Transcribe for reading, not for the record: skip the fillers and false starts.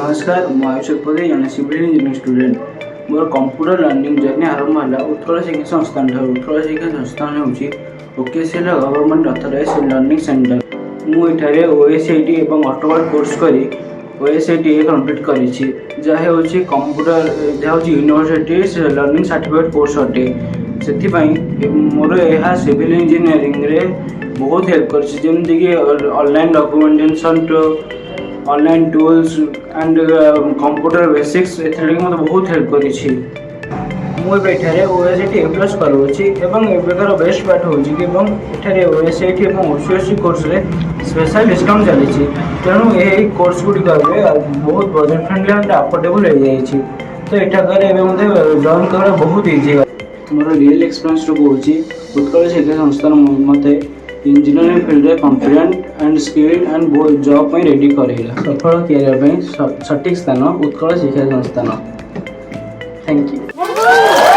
नमस्कार मुझे चतुर्पदी जन सिविल इंजीनियरिंग स्टूडेंट मोर कंप्यूटर लर्निंग जर्नी आरंभ है उत्कल शिक्षा संस्थान उत्कल शिक्षा संस्थान हूँ ओकेसीएल गवर्नमेंट अथराइज लर्निंग सेंटर मुझे ओएसआईटी और ऑटोमेट कोर्स करी ओएसआईटी कंप्लीट करी जहाँ हूँ कंप्यूटर जहाँ हूँ यूनिवर्सिटी लर्निंग सर्टिफिकेट कोर्स अटे से मोर यह सिविल इंजीनियरिंग रे बहुत हेल्प करमती online documentation online tools and computer basics एथले मत बहुत हेल्प करी मुझे ओएसआईटी ए+ करोची एवं एबार बेस्ट पार्ट हूँ कि ओएसआईटी और ओसीएससी कोर्स रे स्पेशल डिस्काउंट चली तेणु यही कोर्स गुड़िक बहुत बजेट फ्रेंडली एंड अफोर्डेबल हो जाए तो यहाँ जॉइन कर बहुत इजी है मोर रियल एक्सपीरियंस कहूँ उत्कल शिक्षा संस्थान मत इंजीनियरिंग फील्ड में confident and skilled and job ready करेगा सफल कैरियर सठिक स्थान उत्कल शिक्षा संस्थान। Thank you.